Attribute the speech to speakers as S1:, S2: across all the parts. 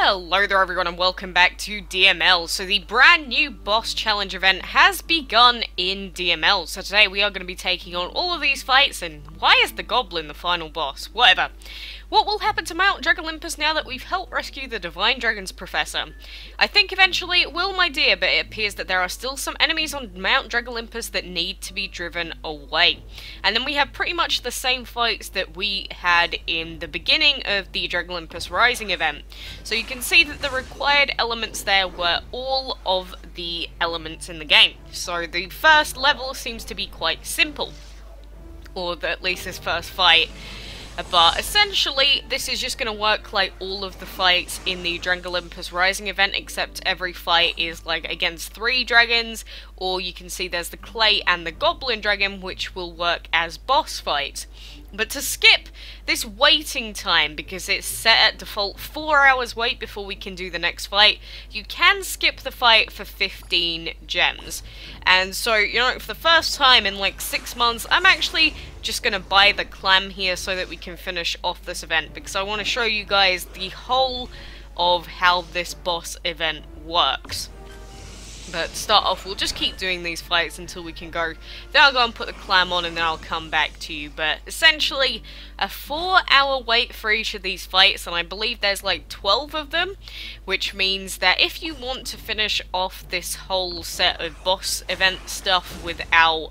S1: Hello there everyone and welcome back to DML. So the brand new boss challenge event has begun in DML. So today we are going to be taking on all of these fights, and why is the goblin the final boss? Whatever. What will happen to Mount Dragolympus now that we've helped rescue the Divine Dragon's Professor? I think eventually it will, my dear, but it appears that there are still some enemies on Mount Dragolympus that need to be driven away. And then we have pretty much the same fights that we had in the beginning of the Dragolympus Rising event. So you can see that the required elements there were all of the elements in the game. So the first level seems to be quite simple, or at least this first fight. But essentially, this is just going to work like all of the fights in the Dragolympus Rising event, except every fight is like against 3 dragons, or you can see there's the clay and the goblin dragon, which will work as boss fights. But to skip this waiting time, because it's set at default 4 hours wait before we can do the next fight, you can skip the fight for 15 gems. And so, you know, for the first time in like 6 months, I'm actually just going to buy the clam here so that we can finish off this event, because I want to show you guys the whole of how this boss event works. But to start off, we'll just keep doing these fights until we can go. Then I'll go and put the clam on and then I'll come back to you. But essentially, a 4-hour wait for each of these fights, and I believe there's like 12 of them, which means that if you want to finish off this whole set of boss event stuff without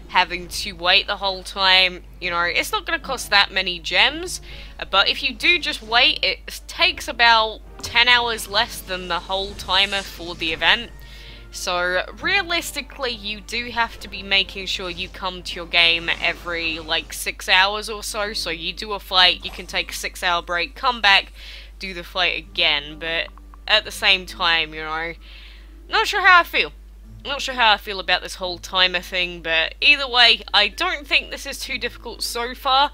S1: having to wait the whole time, you know, it's not going to cost that many gems. But if you do just wait, it takes about 10 hours less than the whole timer for the event. So, realistically, you do have to be making sure you come to your game every, like, 6 hours or so. So, you do a fight, you can take a 6-hour break, come back, do the fight again. But, at the same time, you know, not sure how I feel. Not sure how I feel about this whole timer thing, but either way, I don't think this is too difficult so far.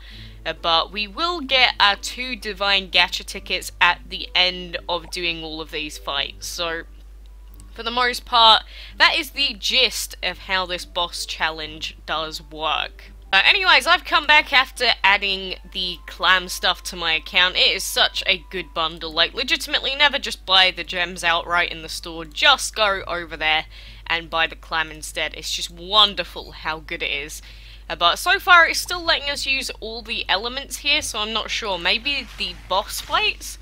S1: But we will get our 2 Divine Gacha tickets at the end of doing all of these fights. So, for the most part, that is the gist of how this boss challenge does work. Anyways, I've come back after adding the clam stuff to my account. It is such a good bundle. Like, legitimately, never just buy the gems outright in the store. Just go over there and buy the clam instead. It's just wonderful how good it is. But so far, it's still letting us use all the elements here, so I'm not sure. Maybe the boss fights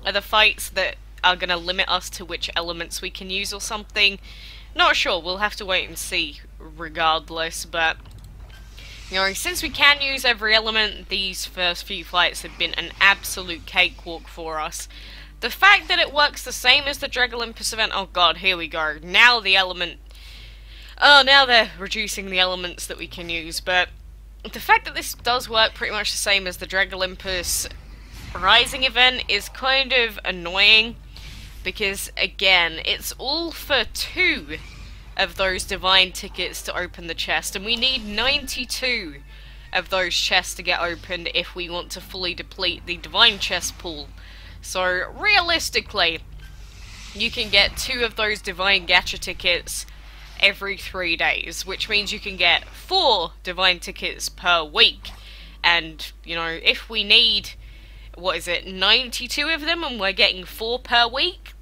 S1: are the fights that are going to limit us to which elements we can use or something. Not sure, we'll have to wait and see regardless, but you know, since we can use every element, these first few fights have been an absolute cakewalk for us. The fact that it works the same as the Dragolympus event, oh god, here we go. Now the element, oh, now they're reducing the elements that we can use, but the fact that this does work pretty much the same as the Dragolympus Rising event is kind of annoying. Because, again, it's all for 2 of those divine tickets to open the chest, and we need 92 of those chests to get opened if we want to fully deplete the divine chest pool. So, realistically, you can get 2 of those divine gacha tickets every 3 days, which means you can get 4 divine tickets per week. And, you know, if we need, what is it, 92 of them, and we're getting 4 per week,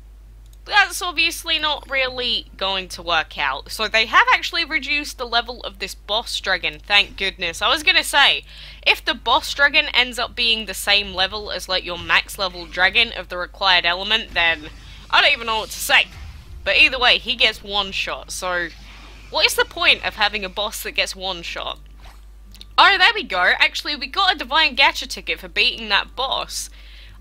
S1: that's obviously not really going to work out. So they have actually reduced the level of this boss dragon, thank goodness. I was gonna say, if the boss dragon ends up being the same level as like your max level dragon of the required element, then I don't even know what to say. But either way, he gets 1 shot, so what is the point of having a boss that gets 1 shot? Oh, there we go. Actually, we got a Divine Gacha ticket for beating that boss.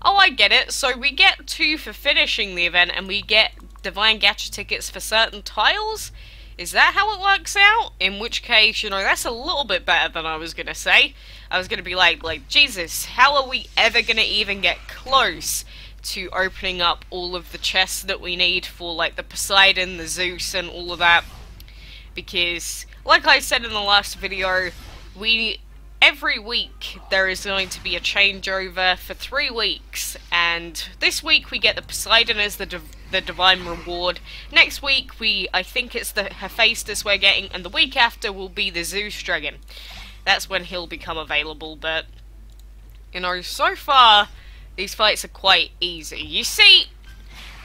S1: Oh, I get it. So we get 2 for finishing the event, and we get Divine Gacha tickets for certain tiles? Is that how it works out? In which case, you know, that's a little bit better than I was going to say. I was going to be like, Jesus, how are we ever going to even get close to opening up all of the chests that we need for, like, the Poseidon, the Zeus, and all of that? Because, like I said in the last video, every week there is going to be a changeover for 3 weeks, and this week we get the Poseidon as the divine reward. Next week I think it's the Hephaestus we're getting, and the week after will be the Zeus dragon. That's when he'll become available. But you know, so far these fights are quite easy. You see,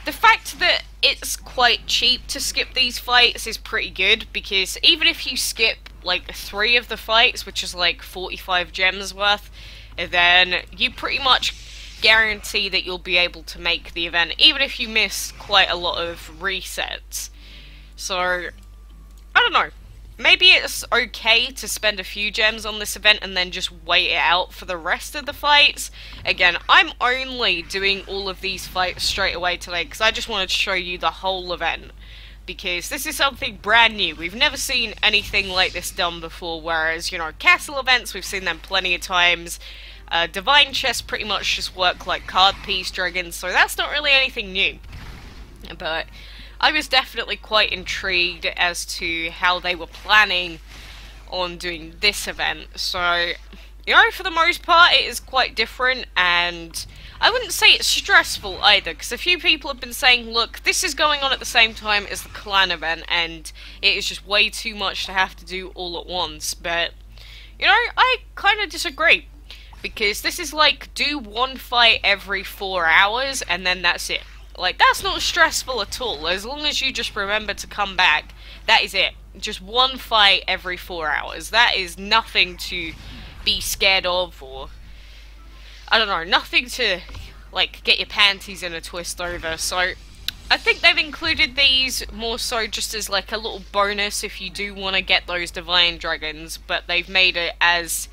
S1: the fact that it's quite cheap to skip these fights is pretty good, because even if you skip like 3 of the fights, which is like 45 gems worth, then you pretty much guarantee that you'll be able to make the event, even if you miss quite a lot of resets. So, I don't know. Maybe it's okay to spend a few gems on this event and then just wait it out for the rest of the fights. Again, I'm only doing all of these fights straight away today because I just wanted to show you the whole event. Because this is something brand new. We've never seen anything like this done before, whereas, you know, castle events, we've seen them plenty of times. Divine chests pretty much just work like card piece dragons, so that's not really anything new. But I was definitely quite intrigued as to how they were planning on doing this event. So, you know, for the most part, it is quite different, and I wouldn't say it's stressful either, because a few people have been saying, look, this is going on at the same time as the clan event, and it is just way too much to have to do all at once. But, you know, I kind of disagree, because this is like, do one fight every 4 hours, and then that's it. Like, that's not stressful at all. As long as you just remember to come back, that is it. Just one fight every 4 hours. That is nothing to be scared of, or I don't know, nothing to, like, get your panties in a twist over. So, I think they've included these more so just as, like, a little bonus if you do want to get those Divine Dragons, but they've made it as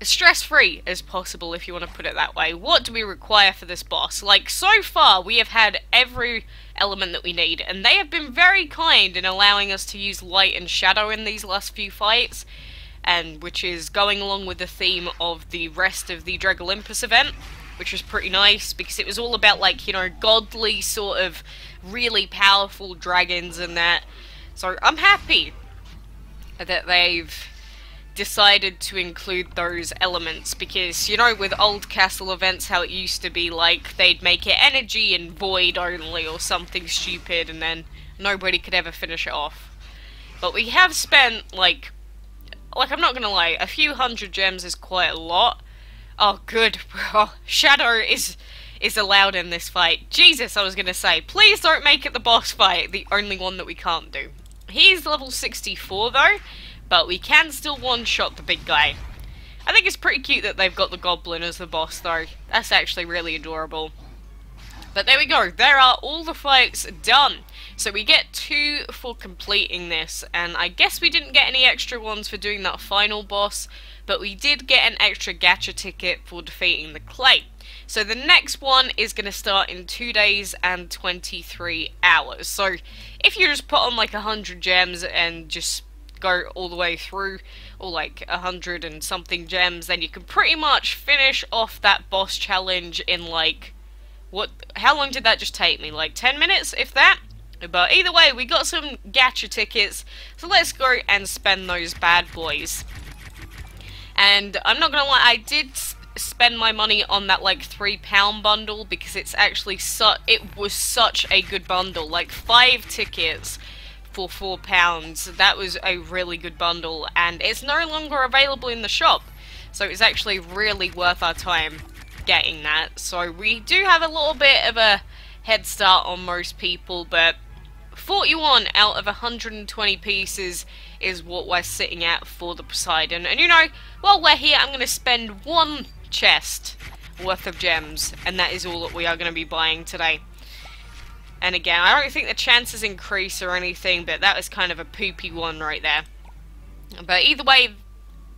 S1: stress-free as possible, if you want to put it that way. What do we require for this boss? Like, so far, we have had every element that we need, and they have been very kind in allowing us to use light and shadow in these last few fights, and which is going along with the theme of the rest of the Dragolympus event, which was pretty nice, because it was all about, like, you know, godly sort of really powerful dragons and that. So I'm happy that they've decided to include those elements, because, you know, with old castle events, how it used to be, like, they'd make it energy and void only or something stupid, and then nobody could ever finish it off. But we have spent, like, I'm not gonna lie, a few hundred gems is quite a lot. Oh, good. Shadow is allowed in this fight. Jesus, I was gonna say, please don't make it the boss fight, the only one that we can't do. He's level 64, though, but we can still one-shot the big guy. I think it's pretty cute that they've got the goblin as the boss, though. That's actually really adorable. But there we go. There are all the fights done. So we get 2 for completing this, and I guess we didn't get any extra ones for doing that final boss, but we did get an extra gacha ticket for defeating the clay. So the next one is going to start in 2 days and 23 hours. So if you just put on like 100 gems and just go all the way through, or like 100 and something gems, then you can pretty much finish off that boss challenge in like, how long did that just take me? Like 10 minutes, if that? But either way, we got some gacha tickets, so let's go and spend those bad boys. And I'm not gonna lie, I did spend my money on that like £3 bundle, because it's actually it was such a good bundle. Like 5 tickets for £4, that was a really good bundle, and it's no longer available in the shop, so it's actually really worth our time getting that. So we do have a little bit of a head start on most people, but 41 out of 120 pieces is what we're sitting at for the Poseidon. And you know, while we're here, I'm going to spend 1 chest worth of gems, and that is all that we are going to be buying today. And again, I don't think the chances increase or anything, but that was kind of a poopy one right there. But either way,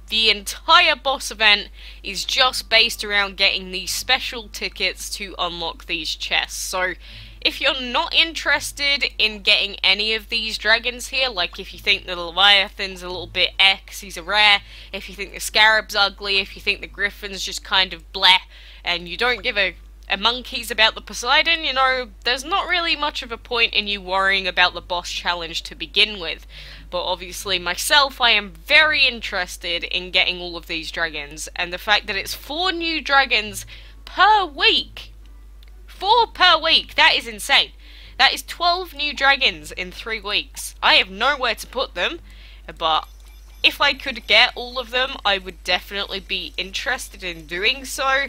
S1: the entire boss event is just based around getting these special tickets to unlock these chests. So if you're not interested in getting any of these dragons here, like if you think the Leviathan's a little bit X, he's a rare, if you think the Scarab's ugly, if you think the Griffin's just kind of bleh, and you don't give a monkey's about the Poseidon, you know, there's not really much of a point in you worrying about the boss challenge to begin with. But obviously myself, I am very interested in getting all of these dragons, and the fact that it's 4 new dragons per week. 4 per week, that is insane. That is 12 new dragons in 3 weeks. I have nowhere to put them, but if I could get all of them, I would definitely be interested in doing so.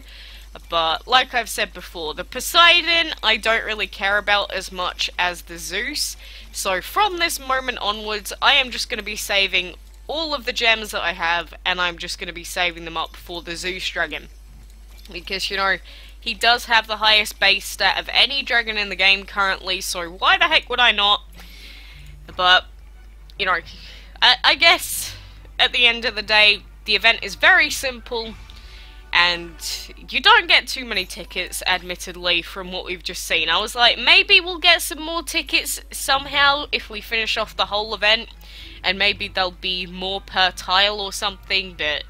S1: But like I've said before, the Poseidon I don't really care about as much as the Zeus. So from this moment onwards, I am just going to be saving all of the gems that I have, and I'm just going to be saving them up for the Zeus dragon. Because, you know, he does have the highest base stat of any dragon in the game currently, so why the heck would I not? But, you know, I guess at the end of the day, the event is very simple, and you don't get too many tickets, admittedly, from what we've just seen. I was like, maybe we'll get some more tickets somehow if we finish off the whole event, and maybe there'll be more per tile or something, but,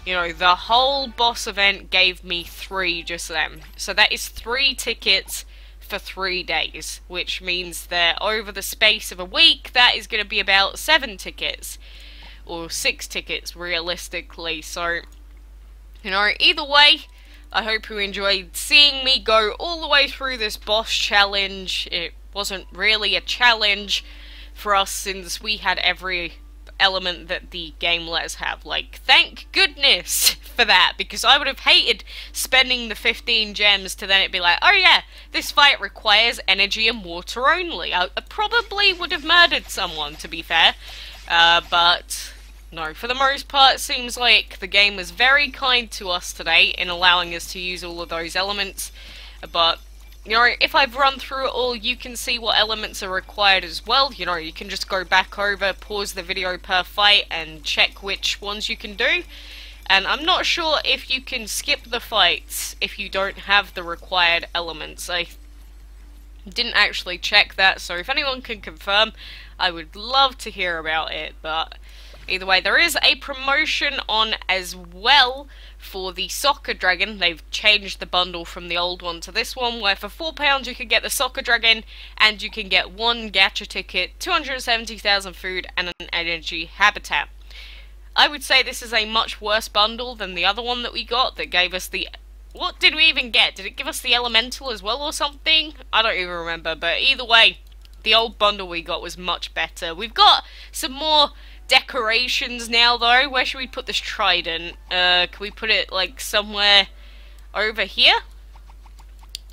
S1: you know, the whole boss event gave me 3 just then. So that is 3 tickets for 3 days, which means that over the space of a week, that is going to be about 7 tickets, or 6 tickets realistically. So, you know, either way, I hope you enjoyed seeing me go all the way through this boss challenge. It wasn't really a challenge for us since we had every element that the game let us have. Like, thank goodness for that, because I would have hated spending the 15 gems to then it be like, oh yeah, this fight requires energy and water only. I probably would have murdered someone, to be fair. But no, for the most part, it seems like the game was very kind to us today in allowing us to use all of those elements. But, you know, if I've run through it all, you can see what elements are required as well. You know, you can just go back over, pause the video per fight, and check which ones you can do. And I'm not sure if you can skip the fights if you don't have the required elements. I didn't actually check that, so if anyone can confirm, I would love to hear about it. But either way, there is a promotion on as well for the Soccer Dragon. They've changed the bundle from the old one to this one, where for £4 you can get the Soccer Dragon, and you can get 1 gacha ticket, 270,000 food, and an energy habitat. I would say this is a much worse bundle than the other one that we got that gave us the... What did we even get? Did it give us the Elemental as well or something? I don't even remember, but either way, the old bundle we got was much better. We've got some more decorations now, though. Where should we put this trident? Can we put it, like, somewhere over here?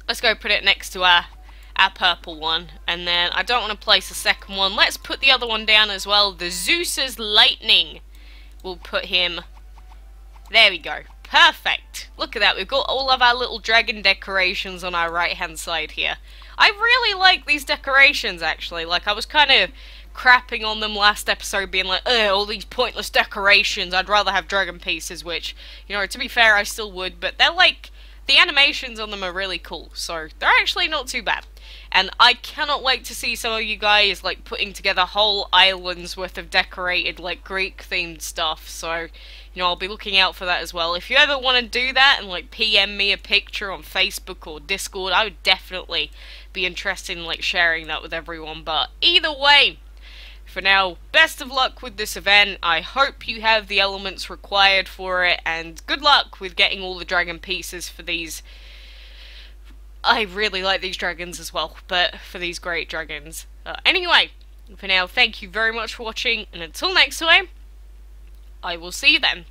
S1: Let's go put it next to our purple one. And then, I don't want to place a second one. Let's put the other one down as well. The Zeus's Lightning. We'll put him... There we go. Perfect. Look at that. We've got all of our little dragon decorations on our right-hand side here. I really like these decorations, actually. Like, I was kind of crapping on them last episode, being like, ugh, all these pointless decorations. I'd rather have dragon pieces, which, you know, to be fair, I still would. But they're like... The animations on them are really cool, so they're actually not too bad. And I cannot wait to see some of you guys, like, putting together whole islands worth of decorated, like, Greek-themed stuff. So, you know, I'll be looking out for that as well. If you ever want to do that and, like, PM me a picture on Facebook or Discord, I would definitely be interested in, like, sharing that with everyone. But either way, for now, best of luck with this event. I hope you have the elements required for it, and good luck with getting all the dragon pieces for these. I really like these dragons as well, but for these great dragons. Anyway, for now, thank you very much for watching, and until next time, I will see you then.